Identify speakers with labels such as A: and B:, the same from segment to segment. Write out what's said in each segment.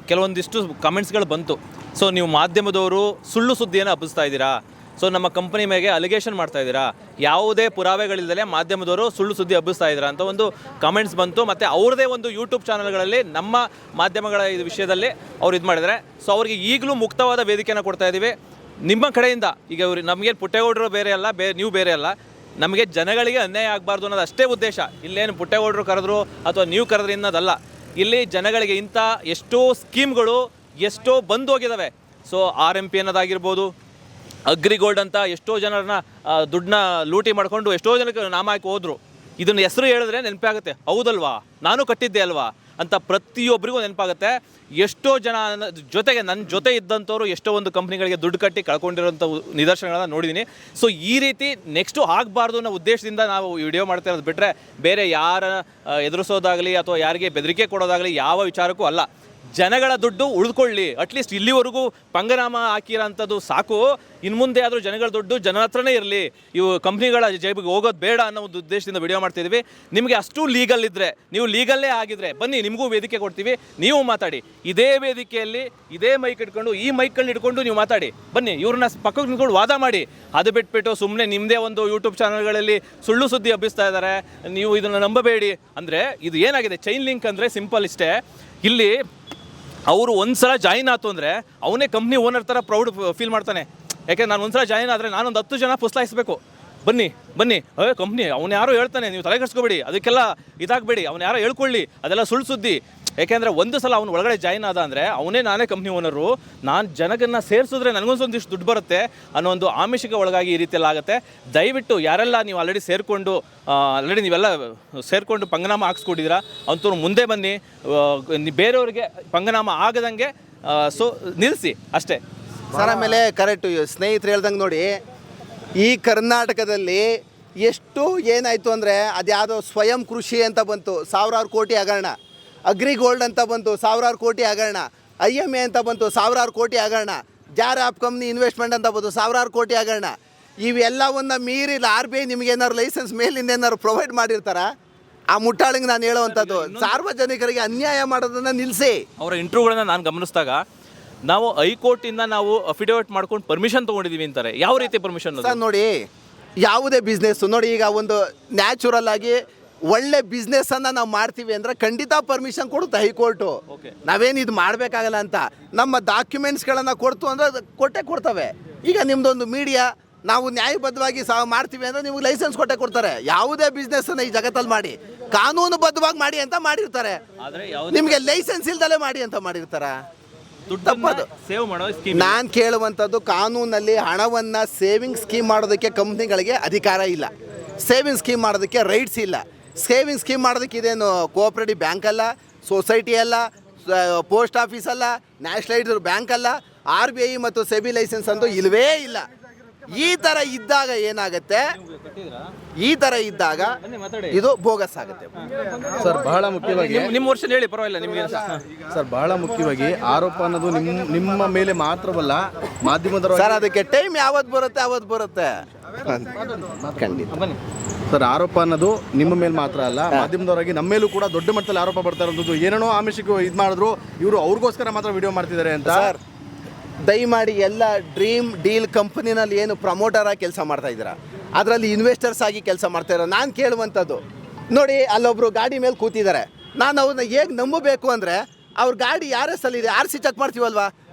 A: ಕೆಲವೊಂದಿಷ್ಟು ಕಮೆಂಟ್ಸ್ಗಳು ಬಂತು. ಸೊ ನೀವು ಮಾಧ್ಯಮದವರು ಸುಳ್ಳು ಸುದ್ದಿಯನ್ನು ಹಬ್ಬಿಸ್ತಾ ಇದ್ದೀರಾ, ಸೊ ನಮ್ಮ ಕಂಪನಿ ಮೇಲೆ ಅಲಿಗೇಷನ್ ಮಾಡ್ತಾ ಇದ್ದೀರಾ, ಯಾವುದೇ ಪುರಾವೆಗಳಿಲ್ಲದೆ ಮಾಧ್ಯಮದವರು ಸುಳ್ಳು ಸುದ್ದಿ ಹಬ್ಬಿಸ್ತಾ ಇದ್ದೀರಾ ಅಂತ ಒಂದು ಕಮೆಂಟ್ಸ್ ಬಂತು. ಮತ್ತು ಅವ್ರದ್ದೇ ಒಂದು ಯೂಟ್ಯೂಬ್ ಚಾನಲ್ಗಳಲ್ಲಿ ನಮ್ಮ ಮಾಧ್ಯಮಗಳ ಇದು ವಿಷಯದಲ್ಲಿ ಅವ್ರು ಇದು ಮಾಡಿದ್ದಾರೆ. ಸೊ ಅವ್ರಿಗೆ ಈಗಲೂ ಮುಕ್ತವಾದ ವೇದಿಕೆಯನ್ನು ಕೊಡ್ತಾ ಇದ್ದೀವಿ ನಿಮ್ಮ ಕಡೆಯಿಂದ. ಈಗ ಇವ್ರು ನಮಗೆ ಪುಟ್ಟೇಗೌಡರು ಬೇರೆ ಅಲ್ಲ, ನೀವು ಬೇರೆ ಅಲ್ಲ, ನಮಗೆ ಜನಗಳಿಗೆ ಅನ್ಯಾಯ ಆಗಬಾರ್ದು ಅನ್ನೋದು ಅಷ್ಟೇ ಉದ್ದೇಶ. ಇಲ್ಲೇನು ಪುಟ್ಟೇಗೌಡರು ಕರೆದ್ರು ಅಥವಾ ನೀವು ಕರೆದ್ರಿ ಅನ್ನೋದಲ್ಲ. ಇಲ್ಲಿ ಜನಗಳಿಗೆ ಇಂಥ ಎಷ್ಟೋ ಸ್ಕೀಮ್ಗಳು ಎಷ್ಟೋ ಬಂದು ಹೋಗಿದ್ದಾವೆ. ಸೊ RMP ಅನ್ನೋದಾಗಿರ್ಬೋದು, ಅಗ್ರಿಗೋಲ್ಡ್ ಅಂತ ಎಷ್ಟೋ ಜನರನ್ನ ದುಡ್ಡನ್ನ ಲೂಟಿ ಮಾಡಿಕೊಂಡು ಎಷ್ಟೋ ಜನಕ್ಕೆ ನಾಮ ಹಾಕಿ ಹೋದ್ರು. ಇದನ್ನು ಹೆಸರು ಹೇಳಿದ್ರೆ ನೆನಪಾಗುತ್ತೆ, ಹೌದಲ್ವಾ ನಾನು ಕಟ್ಟಿದ್ದೆ ಅಲ್ವಾ ಅಂತ ಪ್ರತಿಯೊಬ್ಬರಿಗೂ ನೆನಪಾಗುತ್ತೆ. ಎಷ್ಟೋ ಜನ ಜೊತೆಗೆ ನನ್ನ ಜೊತೆ ಇದ್ದಂಥವ್ರು ಎಷ್ಟೋ ಒಂದು ಕಂಪ್ನಿಗಳಿಗೆ ದುಡ್ಡು ಕಟ್ಟಿ ಕಳ್ಕೊಂಡಿರೋಂಥ ನಿದರ್ಶನಗಳನ್ನ ನೋಡಿದ್ದೀನಿ. ಸೊ ಈ ರೀತಿ ನೆಕ್ಸ್ಟು ಆಗಬಾರ್ದು ಅನ್ನೋ ಉದ್ದೇಶದಿಂದ ನಾವು ವಿಡಿಯೋ ಮಾಡ್ತಾ ಇರೋದು ಬಿಟ್ಟರೆ ಬೇರೆ ಯಾರ ಎದುರಿಸೋದಾಗಲಿ ಅಥವಾ ಯಾರಿಗೆ ಬೆದರಿಕೆ ಕೊಡೋದಾಗಲಿ ಯಾವ ವಿಚಾರಕ್ಕೂ ಅಲ್ಲ. ಜನಗಳ ದುಡ್ಡು ಉಳಿದುಕೊಳ್ಳಿ. ಅಟ್ಲೀಸ್ಟ್ ಇಲ್ಲಿವರೆಗೂ ಪಂಗನಾಮ ಹಾಕಿರೋಂಥದ್ದು ಸಾಕು. ಇನ್ನು ಮುಂದೆ ಆದರೂ ಜನಗಳ ದುಡ್ಡು ಜನ ಹತ್ರನೇ ಇರಲಿ, ಇವು ಕಂಪ್ನಿಗಳ ಜೇಬಿಗೆ ಹೋಗೋದು ಬೇಡ ಅನ್ನೋ ಒಂದು ಉದ್ದೇಶದಿಂದ ವಿಡಿಯೋ ಮಾಡ್ತಿದ್ದೀವಿ. ನಿಮಗೆ ಅಷ್ಟು ಲೀಗಲ್ ಇದ್ದರೆ, ನೀವು ಲೀಗಲ್ಲೇ ಆಗಿದ್ರೆ ಬನ್ನಿ, ನಿಮಗೂ ವೇದಿಕೆ ಕೊಡ್ತೀವಿ, ನೀವು ಮಾತಾಡಿ. ಇದೇ ವೇದಿಕೆಯಲ್ಲಿ ಇದೇ ಮೈಕ್ ಇಟ್ಕೊಂಡು, ಈ ಮೈಕ್ಗಳನ್ನ ಇಟ್ಕೊಂಡು ನೀವು ಮಾತಾಡಿ. ಬನ್ನಿ, ಇವ್ರನ್ನ ಪಕ್ಕಕ್ಕೆ ನಿಂತ್ಕೊಂಡು ವಾದ ಮಾಡಿ. ಅದು ಬಿಟ್ಬಿಟ್ಟು ಸುಮ್ಮನೆ ನಿಮ್ಮದೇ ಒಂದು ಯೂಟ್ಯೂಬ್ ಚಾನಲ್ಗಳಲ್ಲಿ ಸುಳ್ಳು ಸುದ್ದಿ ಹಬ್ಬಿಸ್ತಾ ಇದ್ದಾರೆ, ನೀವು ಇದನ್ನು ನಂಬಬೇಡಿ ಅಂದರೆ ಇದು ಏನಾಗಿದೆ? ಚೈನ್ ಲಿಂಕ್ ಅಂದರೆ ಸಿಂಪಲ್ ಇಷ್ಟೇ. ಇಲ್ಲಿ ಅವರು ಒಂದು ಸಲ ಜಾಯಿನ್ ಆಯ್ತು ಅಂದರೆ ಅವನೇ ಕಂಪ್ನಿ ಓನರ್ ಥರ ಪ್ರೌಡ್ ಫೀಲ್ ಮಾಡ್ತಾನೆ. ಯಾಕೆಂದ್ರೆ ನಾನು ಒಂದು ಸಲ ಜಾಯಿನ್ ಆದರೆ ನಾನೊಂದು 10 ಜನ ಪುಸ್ಲಾಯಿಸ್ಬೇಕು. ಬನ್ನಿ ಕಂಪ್ನಿ ಅವ್ನು ಯಾರೋ ಹೇಳ್ತಾನೆ, ನೀವು ತಲೆ ಕೆಡಿಸ್ಕೋಬೇಡಿ, ಅದಕ್ಕೆಲ್ಲ ಇದಾಗಬೇಡಿ, ಅವ್ನು ಯಾರೋ ಹೇಳ್ಕೊಳ್ಳಿ, ಅದೆಲ್ಲ ಸುಳ್ಳು ಸುದ್ದಿ. ಯಾಕೆಂದರೆ ಒಂದು ಸಲ ಅವ್ನು ಒಳಗಡೆ ಜಾಯಿನ್ ಆದ ಅಂದರೆ ನಾನೇ ಕಂಪ್ನಿ ಓನರು, ನಾನು ಜನಗನ್ನು ಸೇರಿಸಿದ್ರೆ ನನಗೊಂದೊಂದಿಷ್ಟು ದುಡ್ಡು ಬರುತ್ತೆ ಅನ್ನೋ ಒಂದು ಆಮಿಷಕ್ಕೆ ಒಳಗಾಗಿ ಈ ರೀತಿಯೆಲ್ಲ ಆಗುತ್ತೆ. ದಯವಿಟ್ಟು ಯಾರೆಲ್ಲ ನೀವು ಆಲ್ರೆಡಿ ನೀವೆಲ್ಲ ಸೇರಿಕೊಂಡು ಪಂಗನಾಮ ಹಾಕ್ಸ್ಕೊಂಡಿದ್ದೀರಾ ಅಂಥವ್ರು ಮುಂದೆ ಬನ್ನಿ. ಬೇರೆಯವ್ರಿಗೆ ಪಂಗನಾಮ ಆಗದಂಗೆ ಸೊ ನಿಲ್ಲಿಸಿ ಅಷ್ಟೇ
B: ಸರ್. ಆಮೇಲೆ ಕರೆಕ್ಟು ಸ್ನೇಹಿತರು ಹೇಳ್ದಂಗೆ ನೋಡಿ, ಈ ಕರ್ನಾಟಕದಲ್ಲಿ ಎಷ್ಟು ಏನಾಯಿತು ಅಂದರೆ ಅದ್ಯಾವುದೋ ಸ್ವಯಂ ಕೃಷಿ ಅಂತ ಬಂತು, ಸಾವಿರಾರು ಕೋಟಿ ಹಗರಣ. ಅಗ್ರಿಗೋಲ್ಡ್ ಅಂತ ಬಂತು, ಸಾವಿರಾರು ಕೋಟಿ ಹಗರಣ. IMA ಅಂತ ಬಂತು, ಸಾವಿರಾರು ಕೋಟಿ ಹಗರಣ. ಜಾರ್ ಆಪ್ ಕಂಪ್ನಿ ಇನ್ವೆಸ್ಟ್ಮೆಂಟ್ ಅಂತ ಬಂತು, ಸಾವಿರಾರು ಕೋಟಿ ಹಗರಣ. ಇವೆಲ್ಲವನ್ನ ಮೀರಿ RBI ನಿಮ್ಗೆ ಏನಾದ್ರು ಲೈಸೆನ್ಸ್ ಮೇಲಿಂದ ಏನಾದ್ರು ಪ್ರೊವೈಡ್ ಮಾಡಿರ್ತಾರ? ಆ ಮುಟ್ಟಾಳಿಗೆ ನಾನು ಹೇಳುವಂಥದ್ದು, ಸಾರ್ವಜನಿಕರಿಗೆ ಅನ್ಯಾಯ ಮಾಡೋದನ್ನು ನಿಲ್ಲಿಸಿ.
A: ಅವರ ಇಂಟರ್ವ್ಯೂಗಳನ್ನ ನಾನು ಗಮನಿಸಿದಾಗ ನಾವು ಹೈಕೋರ್ಟಿಂದ ನಾವು ಅಫಿಡೇವಿಟ್ ಮಾಡ್ಕೊಂಡು ಪರ್ಮಿಷನ್ ತೊಗೊಂಡಿದ್ದೀವಿ ಅಂತಾರೆ. ಯಾವ ರೀತಿ ಪರ್ಮಿಷನ್
B: ಸರ್? ನೋಡಿ, ಯಾವುದೇ ಬಿಸ್ನೆಸ್ಸು ನೋಡಿ, ಈಗ ಒಂದು ನ್ಯಾಚುರಲ್ ಆಗಿ ಒಳ್ಳೆ ಬಿಸ್ನೆಸ್ಸನ್ನು ನಾವು ಮಾಡ್ತೀವಿ ಅಂದರೆ ಖಂಡಿತ ಪರ್ಮಿಷನ್ ಕೊಡುತ್ತೆ ಹೈಕೋರ್ಟು. ನಾವೇನು ಇದು ಮಾಡಬೇಕಾಗಲ್ಲ ಅಂತ ನಮ್ಮ ಡಾಕ್ಯುಮೆಂಟ್ಸ್ಗಳನ್ನು ಕೊಡ್ತು ಅಂದರೆ ಕೊಟ್ಟೆ ಕೊಡ್ತವೆ. ಈಗ ನಿಮ್ಮದೊಂದು ಮೀಡಿಯಾ ನಾವು ನ್ಯಾಯಬದ್ಧವಾಗಿ ಮಾಡ್ತೀವಿ ಅಂದರೆ ನಿಮ್ಗೆ ಲೈಸೆನ್ಸ್ ಕೊಟ್ಟೆ ಕೊಡ್ತಾರೆ. ಯಾವುದೇ ಬಿಸ್ನೆಸ್ಸನ್ನು ಈ ಜಗತ್ತಲ್ಲಿ ಮಾಡಿ ಕಾನೂನುಬದ್ಧವಾಗಿ ಮಾಡಿ ಅಂತ ಮಾಡಿರ್ತಾರೆ, ನಿಮಗೆ ಲೈಸೆನ್ಸ್ ಇಲ್ದಲೇ ಮಾಡಿ ಅಂತ ಮಾಡಿರ್ತಾರ? ತಪ್ಪದು. ನಾನು ಕೇಳುವಂಥದ್ದು, ಕಾನೂನಲ್ಲಿ ಹಣವನ್ನು ಸೇವಿಂಗ್ ಸ್ಕೀಮ್ ಮಾಡೋದಕ್ಕೆ ಕಂಪ್ನಿಗಳಿಗೆ ಅಧಿಕಾರ ಇಲ್ಲ, ಸೇವಿಂಗ್ ಸ್ಕೀಮ್ ಮಾಡೋದಕ್ಕೆ ರೈಟ್ಸ್ ಇಲ್ಲ. ಸೇವಿಂಗ್ ಸ್ಕೀಮ್ ಮಾಡೋದಕ್ಕೆ ಇದೇನು ಕೋಆಪರೇಟಿವ್ ಬ್ಯಾಂಕ್ ಅಲ್ಲ, ಸೊಸೈಟಿ ಅಲ್ಲ, ಪೋಸ್ಟ್ ಆಫೀಸ್ ಅಲ್ಲ, ನ್ಯಾಷನಲೈಸ್ಡ್ ಬ್ಯಾಂಕ್ ಅಲ್ಲ, RBI ಮತ್ತು SEBI ಲೈಸೆನ್ಸ್ ಅಂತೂ ಇಲ್ಲವೇ ಇಲ್ಲ. ಈ ಥರ ಇದ್ದಾಗ ಏನಾಗುತ್ತೆ, ಈ ಥರ ಇದ್ದಾಗ ಇದು ಬೋಗಸ್ ಆಗುತ್ತೆ.
C: ಸರ್ ಬಹಳ ಮುಖ್ಯವಾಗಿ
A: ನಿಮ್ಮ ವರ್ಷ ಹೇಳಿ, ಪರವಾಗಿಲ್ಲ ನಿಮಗೆ
C: ಸರ್. ಬಹಳ ಮುಖ್ಯವಾಗಿ ಆರೋಪ ಅನ್ನೋದು ನಿಮ್ಮ ಮೇಲೆ ಮಾತ್ರವಲ್ಲ, ಮಾಧ್ಯಮದವರು
B: ಸರ್ ಅದಕ್ಕೆ ಟೈಮ್ ಯಾವತ್ತು ಬರುತ್ತೆ ಖಂಡಿತ
C: ಸರ್. ಆರೋಪ ಅನ್ನೋದು ನಿಮ್ಮ ಮೇಲೆ ಮಾತ್ರ ಅಲ್ಲ, ಮಾಧ್ಯಮದವರಾಗಿ ನಮ್ಮ ಮೇಲೂ ಕೂಡ ದೊಡ್ಡ ಮಟ್ಟದಲ್ಲಿ ಆರೋಪ ಬರ್ತಾ ಇರೋದು. ಏನೇನೋ ಆಮಿಷಕ್ಕೆ ಇದು ಮಾಡಿದ್ರು, ಇವರು ಅವ್ರಿಗೋಸ್ಕರ ಮಾತ್ರ ವಿಡಿಯೋ ಮಾಡ್ತಿದ್ದಾರೆ ಅಂತ.
B: ಸರ್ ದಯಮಾಡಿ ಎಲ್ಲ ಡ್ರೀಮ್ ಡೀಲ್ ಕಂಪನಿನಲ್ಲಿ ಏನು ಪ್ರಮೋಟರ್ ಆಗಿ ಕೆಲಸ ಮಾಡ್ತಾ ಇದ್ದೀರಾ, ಅದರಲ್ಲಿ ಇನ್ವೆಸ್ಟರ್ಸ್ ಆಗಿ ಕೆಲಸ ಮಾಡ್ತಾ ಇರೋ ನಾನು ಕೇಳುವಂಥದ್ದು ನೋಡಿ, ಅಲ್ಲೊಬ್ರು ಗಾಡಿ ಮೇಲೆ ಕೂತಿದ್ದಾರೆ, ನಾನು ಅವ್ರನ್ನ ಹೇಗೆ ನಂಬಬೇಕು ಅಂದರೆ ಅವ್ರ ಗಾಡಿ ಯಾರ ಹೆಸರಲ್ಲಿದೆ RC ಚೆಕ್ ಮಾಡ್ತೀವಲ್ವಾ,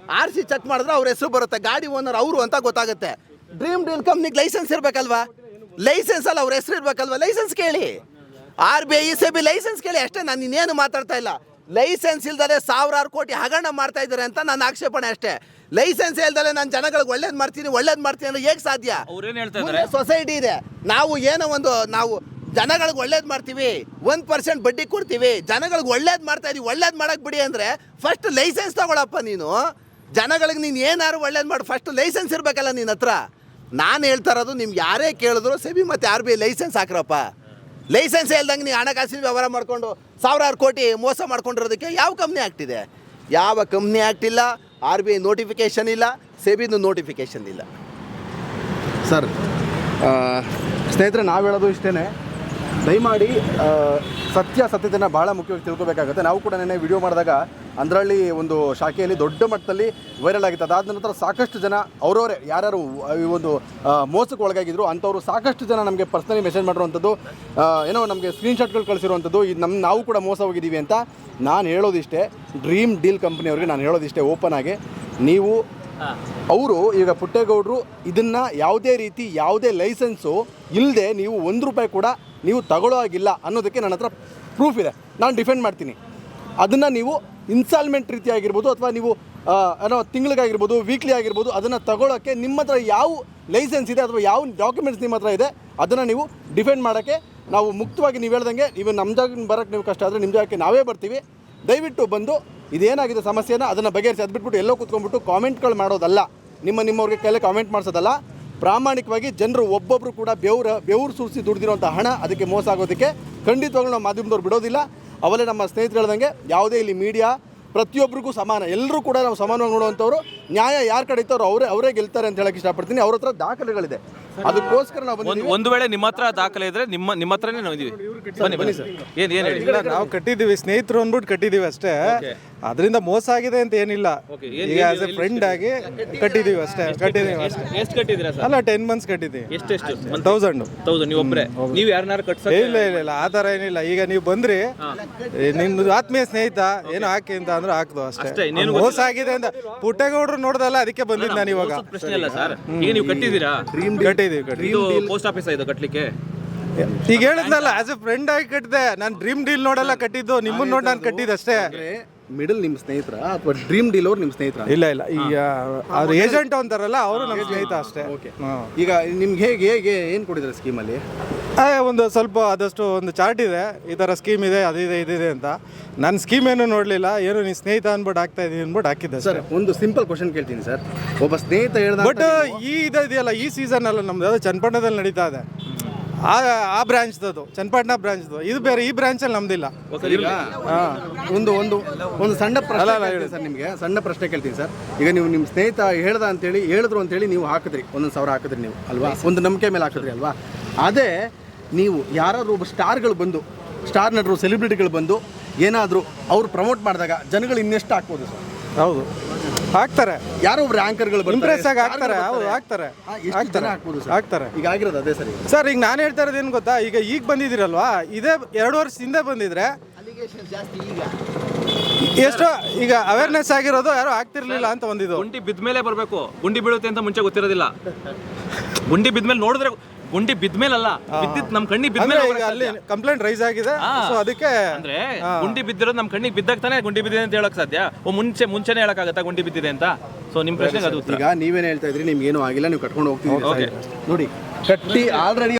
B: RC ಚೆಕ್ ಮಾಡಿದ್ರೆ ಅವ್ರ ಹೆಸರು ಬರುತ್ತೆ, ಗಾಡಿ ಓನರ್ ಅವರು ಅಂತ ಗೊತ್ತಾಗುತ್ತೆ. ಡ್ರೀಮ್ ಡೀಲ್ ಕಂಪ್ನಿಗೆ ಲೈಸೆನ್ಸ್ ಇರಬೇಕಲ್ವಾ? ಲೈಸೆನ್ಸ್ ಅಲ್ಲ, ಅವ್ರ ಹೆಸರು ಇರಬೇಕಲ್ವಾ? ಲೈಸೆನ್ಸ್ ಕೇಳಿ, RBI SEBI ಲೈಸೆನ್ಸ್ ಕೇಳಿ ಅಷ್ಟೇ. ನಾನು ಇನ್ನೇನು ಮಾತಾಡ್ತಾ ಇಲ್ಲ. ಲೈಸೆನ್ಸ್ ಇಲ್ದಲೆ ಸಾವಿರಾರು ಕೋಟಿ ಹಗರಣ ಮಾಡ್ತಾ ಇದ್ದಾರೆ ಅಂತ ನನ್ನ ಆಕ್ಷೇಪಣೆ ಅಷ್ಟೇ. ಲೈಸೆನ್ಸ್ ಇಲ್ದಲೆ ನಾನು ಜನಗಳಿಗೆ ಒಳ್ಳೇದು ಮಾಡ್ತೀನಿ ಅಂದ್ರೆ ಹೇಗೆ ಸಾಧ್ಯ? ಸೊಸೈಟಿ ಇದೆ, ನಾವು ಏನೋ ಒಂದು ನಾವು ಜನಗಳಿಗೆ ಒಳ್ಳೇದು ಮಾಡ್ತೀವಿ, 1% ಬಡ್ಡಿ ಕೊಡ್ತೀವಿ, ಜನಗಳಿಗೆ ಒಳ್ಳೇದು ಮಾಡ್ತಾ ಇದೀವಿ, ಒಳ್ಳೇದು ಮಾಡಕ್ಕೆ ಬಿಡಿ ಅಂದರೆ ಫಸ್ಟ್ ಲೈಸೆನ್ಸ್ ತಗೊಳಪ್ಪ ನೀನು. ಜನಗಳಿಗೆ ನೀನು ಏನಾದ್ರು ಒಳ್ಳೇದು ಮಾಡಿ, ಫಸ್ಟ್ ಲೈಸೆನ್ಸ್ ಇರಬೇಕಲ್ಲ ನಿನ್ನ ಹತ್ರ. ನಾನು ಹೇಳ್ತಾ ಇರೋದು, ನಿಮ್ಗೆ ಯಾರೇ ಕೇಳಿದ್ರು SEBI ಮತ್ತು RBI ಲೈಸೆನ್ಸ್ ಹಾಕ್ರಪ್ಪ. ಲೈಸೆನ್ಸ್ ಇಲ್ದಂಗೆ ನೀವು ಹಣಕಾಸಿನ ವ್ಯವಹಾರ ಮಾಡಿಕೊಂಡು ಸಾವಿರಾರು ಕೋಟಿ ಮೋಸ ಮಾಡ್ಕೊಂಡಿರೋದಕ್ಕೆ ಯಾವ ಕಂಪ್ನಿ ಆಗ್ತಿದೆ? ಯಾವ ಕಂಪ್ನಿ ಆಗ್ತಿಲ್ಲ. RBI ನೋಟಿಫಿಕೇಷನ್ ಇಲ್ಲ, SEBIದು ನೋಟಿಫಿಕೇಷನ್ ಇಲ್ಲ.
C: ಸರ್ ಸ್ನೇಹಿತರೆ, ನಾವು ಹೇಳೋದು ಇಷ್ಟೇ, ದಯಮಾಡಿ ಸತ್ಯತೆಯನ್ನು ಭಾಳ ಮುಖ್ಯವಾಗಿ ತಿಳ್ಕೊಬೇಕಾಗುತ್ತೆ. ನಾವು ಕೂಡ ನೆನ್ನೆ ವಿಡಿಯೋ ಮಾಡಿದಾಗ ಅಂದ್ರಳ್ಳಿ ಒಂದು ಶಾಖೆಯಲ್ಲಿ ದೊಡ್ಡ ಮಟ್ಟದಲ್ಲಿ ವೈರಲ್ ಆಗಿತ್ತು. ಅದಾದ ನಂತರ ಸಾಕಷ್ಟು ಜನ ಅವರವರೇ ಯಾರ್ಯಾರು ಈ ಒಂದು ಮೋಸಕ್ಕೆ ಒಳಗಾಗಿದ್ರು ಅಂಥವ್ರು ಸಾಕಷ್ಟು ಜನ ನಮಗೆ ಪರ್ಸ್ನಲಿ ಮೆಸೇಜ್ ಮಾಡಿರುವಂಥದ್ದು, ಏನೋ ನಮಗೆ ಸ್ಕ್ರೀನ್ಶಾಟ್ಗಳು ಕಳಿಸಿರುವಂಥದ್ದು, ಇದು ನಾವು ಕೂಡ ಮೋಸ ಹೋಗಿದ್ದೀವಿ ಅಂತ. ನಾನು ಹೇಳೋದಿಷ್ಟೇ, ಡ್ರೀಮ್ ಡೀಲ್ ಕಂಪ್ನಿಯವ್ರಿಗೆ ನಾನು ಹೇಳೋದಿಷ್ಟೇ ಓಪನ್ ಆಗಿ, ನೀವು ಅವರು ಈಗ ಪುಟ್ಟೇಗೌಡರು ಇದನ್ನು ಯಾವುದೇ ರೀತಿ ಯಾವುದೇ ಲೈಸೆನ್ಸು ಇಲ್ಲದೆ ನೀವು ₹1 ಕೂಡ ನೀವು ತಗೊಳ್ಳೋ ಆಗಿಲ್ಲ ಅನ್ನೋದಕ್ಕೆ ನನ್ನ ಹತ್ರ ಪ್ರೂಫ್ ಇದೆ. ನಾನು ಡಿಫೆಂಡ್ ಮಾಡ್ತೀನಿ. ಅದನ್ನು ನೀವು ಇನ್ಸ್ಟಾಲ್ಮೆಂಟ್ ರೀತಿ ಆಗಿರ್ಬೋದು ಅಥವಾ ನೀವು ಏನೋ ತಿಂಗಳಿಗಾಗಿರ್ಬೋದು, ವೀಕ್ಲಿ ಆಗಿರ್ಬೋದು, ಅದನ್ನು ತಗೊಳ್ಳೋಕ್ಕೆ ನಿಮ್ಮ ಹತ್ರ ಯಾವ ಲೈಸೆನ್ಸ್ ಇದೆ ಅಥವಾ ಯಾವ ಡಾಕ್ಯುಮೆಂಟ್ಸ್ ನಿಮ್ಮ ಹತ್ರ ಇದೆ ಅದನ್ನು ನೀವು ಡಿಫೆಂಡ್ ಮಾಡೋಕ್ಕೆ ನಾವು ಮುಕ್ತವಾಗಿ, ನೀವು ಹೇಳ್ದಂಗೆ ನೀವು ನಮ್ಮ ಜಾಗಕ್ಕೆ ಬರೋಕ್ಕೆ ನೀವು ಕಷ್ಟ ಆದರೆ ನಿಮ್ಮ ಜಾಗಕ್ಕೆ ನಾವೇ ಬರ್ತೀವಿ. ದಯವಿಟ್ಟು ಬಂದು ಇದೇನಾಗಿದೆ ಸಮಸ್ಯೆನ ಅದನ್ನು ಬಗೆಹರಿಸಿ. ಅದು ಬಿಟ್ಬಿಟ್ಟು ಎಲ್ಲೋ ಕೂತ್ಕೊಂಡ್ಬಿಟ್ಟು ಕಾಮೆಂಟ್ಗಳು ಮಾಡೋದಲ್ಲ, ನಿಮ್ಮವ್ರಿಗೆ ಕೈಲಿ ಕಾಮೆಂಟ್ ಮಾಡಿಸೋದಲ್ಲ. ಪ್ರಾಮಾಣಿಕವಾಗಿ ಜನರು ಒಬ್ಬೊಬ್ಬರು ಕೂಡ ಬೆವರು ಸುರಿಸಿ ದುಡ್ದಿರೋಂಥ ಹಣ ಅದಕ್ಕೆ ಮೋಸ ಆಗೋದಕ್ಕೆ ಖಂಡಿತವಾಗ್ಲೂ ನಾವು ಮಾಧ್ಯಮದವ್ರು ಬಿಡೋದಿಲ್ಲ. ಅವಲೇ ನಮ್ಮ ಸ್ನೇಹಿತರು ಹೇಳ್ದಂಗೆ ಯಾವುದೇ ಇಲ್ಲಿ ಮೀಡಿಯಾ ಪ್ರತಿಯೊಬ್ಬರಿಗೂ ಸಮಾನ, ಎಲ್ಲರೂ ಕೂಡ ನಾವು ಸಮಾನವಾಗಿ ನೋಡುವಂಥವ್ರು. ನ್ಯಾಯ ಯಾರ ಕಡೆ ಇತ್ತವ್ರು ಅವರೇ ಗೆಲ್ತಾರೆ ಅಂತ ಹೇಳಕ್ಕೆ ಇಷ್ಟಪಡ್ತೀನಿ. ಅವ್ರ ಹತ್ರ ದಾಖಲೆಗಳಿದೆ, ಅದಕ್ಕೋಸ್ಕರ ನಾವು ಬಂದಿದ್ದೀವಿ.
A: ಒಂದು ವೇಳೆ ನಿಮ್ಮ ಹತ್ರ ದಾಖಲೆ ಇದ್ರೆ ನಿಮ್ಮ ಹತ್ರನೇ ನಾವು ಇದೀವಿ. ಬನ್ನಿ ಸರ್. ಏನು ಹೇಳಿ?
D: ಇಲ್ಲ, ನಾವು ಕಟ್ಟಿದ್ದೀವಿ, ಸ್ನೇಹಿತರು ಅಂದ್ಬಿಟ್ಟು ಕಟ್ಟಿದ್ದೀವಿ ಅಷ್ಟೇ. ಅದರಿಂದ ಮೋಸ ಆಗಿದೆ ಅಂತ ಏನಿಲ್ಲ. ಈಗ ಆಸ್ ಎ ಫ್ರೆಂಡ್ ಆಗಿ ಕಟ್ಟಿದ್ದೀವಿ ಅಷ್ಟೇ.
A: ಎಷ್ಟು ಕಟ್ಟಿದ್ದೀರಾ ಸರ್?
D: ಅಲ್ಲ, 10 months ಕಟ್ಟಿದ್ದೀವಿ.
A: ಎಷ್ಟು
D: 1000
A: ನೀವು ಒಬ್ಬರೇ? ನೀವು ಯಾರನ್ನಾರು ಕಟ್ಸ?
D: ಇಲ್ಲ ಆ ಥರ ಏನಿಲ್ಲ. ಈಗ ನೀವು ಬಂದ್ರಿ, ನಿಮ್ದು ಆತ್ಮೀಯ ಸ್ನೇಹಿತ ಏನೋ ಹಾಕಿ ಅಂತ ಅಂದ್ರೆ ಹಾಕ್ದು ಅಷ್ಟೇ. ಮೋಸ ಆಗಿದೆ ಅಂತ ಪುಟ್ಟೇಗೌಡರು ನೋಡ್ದಲ್ಲ, ಅದಕ್ಕೆ ಬಂದಿದ್ದು ನಾನು ಇವಾಗ.
A: ಪ್ರಶ್ನೆ ಅಲ್ಲ ಸರ್, ಈಗ ನೀವು ಕಟ್ಟಿದ್ದೀರಾ?
D: ಕಟ್ಟಿದ್ದೀವಿ.
A: ಇದು ಪೋಸ್ಟ್ ಆಫೀಸ್ ಇದು ಕಟ್ಲಿಕ್ಕೆ?
D: ಈಗ ಹೇಳಿದ್ನಲ್ಲ, ಆಸ್ ಎ ಫ್ರೆಂಡ್ ಆಗಿ ಕಟ್ಟಿದೆ. ನಾನು ಡ್ರೀಮ್ ಡೀಲ್ ನೋಡೆಲ್ಲ ಕಟ್ಟಿದ್ದು, ನಿಮ್ಮನ್ನ ನೋಡಿ ನಾನು ಕಟ್ಟಿದ್ದು ಅಷ್ಟೇ.
C: ಮಿಡಲ್ ನಿಮ್ಮ ಸ್ನೇಹಿತರ ಅಥವಾ ಡ್ರೀಮ್ ಡೀಲ್ ಅವ್ರು ನಿಮ್ಮ ಸ್ನೇಹಿತರ?
D: ಇಲ್ಲ ಈಗ ಅವ್ರು ಏಜೆಂಟ್ ಅಂತಾರಲ್ಲ, ಅವರು ನಮ್ಮ ಸ್ನೇಹಿತ ಅಷ್ಟೇ.
C: ಓಕೆ. ಈಗ ನಿಮ್ಗೆ ಹೇಗೆ ಏನು ಕೊಟ್ಟಿದ್ದಾರೆ ಸ್ಕೀಮಲ್ಲಿ?
D: ಒಂದು ಸ್ವಲ್ಪ ಆದಷ್ಟು ಒಂದು ಚಾರ್ಟ್ ಇದೆ, ಈ ಥರ ಸ್ಕೀಮ್ ಇದೆ, ಇದಿದೆ ಅಂತ. ನನ್ನ ಸ್ಕೀಮ್ ಏನು ನೋಡಲಿಲ್ಲ, ಏನು ನೀನು ಸ್ನೇಹಿತ ಅಂದ್ಬಿಟ್ಟು ಹಾಕ್ತಾ ಇದ್ದೀನಿ ಅಂದ್ಬಿಟ್ಟು ಹಾಕಿದ್ದೆ
C: ಸರ್. ಒಂದು ಸಿಂಪಲ್ ಕ್ವಶನ್ ಕೇಳ್ತೀನಿ ಸರ್. ಒಬ್ಬ ಸ್ನೇಹಿತ ಹೇಳ್ದ,
D: ಬಟ್ ಇದೆಯಲ್ಲ, ಈ ಸೀಸನ್ ಅಲ್ಲ ನಮ್ದು, ಅದು ಚನ್ನಪಟ್ಟಣದಲ್ಲಿ ನಡೀತಾ ಇದೆ. ಆ ಬ್ರಾಂಚ್ದು, ಚನ್ನಪಟ್ಟಣ ಬ್ರಾಂಚ್ದು ಇದು ಬೇರೆ, ಈ ಬ್ರಾಂಚಲ್ಲಿ ನಮ್ದಿಲ್ಲ.
C: ಒಂದು ಸಣ್ಣ ಪ್ರಶ್ನೆ ಸರ್, ನಿಮಗೆ ಸಣ್ಣ ಪ್ರಶ್ನೆ ಕೇಳ್ತೀನಿ ಸರ್. ಈಗ ನೀವು ನಿಮ್ಮ ಸ್ನೇಹಿತ ಹೇಳಿದ್ರು ಅಂತೇಳಿ ನೀವು ಹಾಕಿದ್ರಿ, 1,000 ಹಾಕಿದ್ರಿ ನೀವು ಅಲ್ವಾ, ಒಂದು ನಂಬಿಕೆ ಮೇಲೆ ಹಾಕಿದ್ರಿ ಅಲ್ವಾ. ಅದೇ ನೀವು ಯಾರಾದ್ರೂ ಒಬ್ಬ ಸ್ಟಾರ್ ನಟರು, ಸೆಲೆಬ್ರಿಟಿಗಳು ಬಂದು ಏನಾದರೂ ಅವ್ರು ಪ್ರಮೋಟ್ ಮಾಡಿದಾಗ ಜನಗಳು ಇನ್ನೆಷ್ಟು ಹಾಕ್ಬೋದು ಸರ್?
D: ಹೌದು, ಹಾಕ್ತಾರೆ.
C: ಯಾರೋ ಒಬ್ರು ಆಂಕರ್ಗಳು
D: ಇಂಪ್ರೆಸ್ ಆಗಿ ಹಾಕ್ತಾರೆ. ಹಾಕ್ತಾರೆ.
C: ಹಾಕ್ಬೋದು ಸರ್.
D: ಹಾಕ್ತಾರೆ.
C: ಈಗ ಆಗಿರೋದು ಅದೇ ಸರ್.
D: ಸರ್, ಈಗ ನಾನು ಹೇಳ್ತಾ ಇರೋದು ಏನು ಗೊತ್ತಾ, ಈಗ ಬಂದಿದ್ದೀರಲ್ವಾ, ಇದೇ 2 ವರ್ಷ ಹಿಂದೆ ಬಂದಿದ್ರೆ ಎಷ್ಟೋ ಈಗ ಅವೇರ್ನೆಸ್ ಆಗಿರೋದು, ಯಾರು ಆಗ್ತಿರ್ಲಿಲ್ಲ ಅಂತ ಒಂದಿದ್ದು.
A: ಗುಂಡಿ ಬಿದ್ಮೇಲೆ ಬರಬೇಕು. ಗುಂಡಿ ಬೀಳುತ್ತೆ ಅಂತ ಮುಂಚೆ ಗೊತ್ತಿರೋದಿಲ್ಲ. ಗುಂಡಿ ಬಿದ್ಮೇಲೆ ನೋಡಿದ್ರೆ, ಗುಂಡಿ ಬಿದ್ಮೇಲಲ್ಲ, ಬಿದ್ದಿದ್ದು ನಮ್ಮ ಕಣ್ಣಿಗೆ ಬಿದ್ಮೇಲೆ.
D: ಈಗ ಅಲ್ಲಿ ಕಂಪ್ಲೇಂಟ್ ರೈಸ್ ಆಗಿದೆ, ಸೊ ಅದಕ್ಕೆ.
A: ಅಂದ್ರೆ ಗುಂಡಿ ಬಿದ್ದಿರೋದು ನಮ್ಮ ಕಣ್ಣಿಗೆ ಬಿದ್ದಾಗ ತಾನೇ ಗುಂಡಿ ಬಿದ್ದಿದೆ ಅಂತ ಹೇಳಕ್ ಸಾಧ್ಯ. ಮುಂಚೆನೆ ಹೇಳಕ್ಕಾಗತ್ತಾ ಗುಂಡಿ ಬಿದ್ದಿದೆ ಅಂತ? ಸೊ ನಿಮ್ಮ ಪ್ರಶ್ನೆಗೆ ಅದು ಉತ್ತರ.
C: ಈಗ ನೀವೇನು ಹೇಳ್ತಾ ಇದ್ರಿ, ನಿಮ್ಗೆ ಏನೂ ಆಗಿಲ್ಲ, ನೀವು ಕಟ್ಕೊಂಡು ಹೋಗ್ತೀವಿ ನೋಡಿ. ಕಟ್ಟಿ ಆಲ್ರೆಡಿ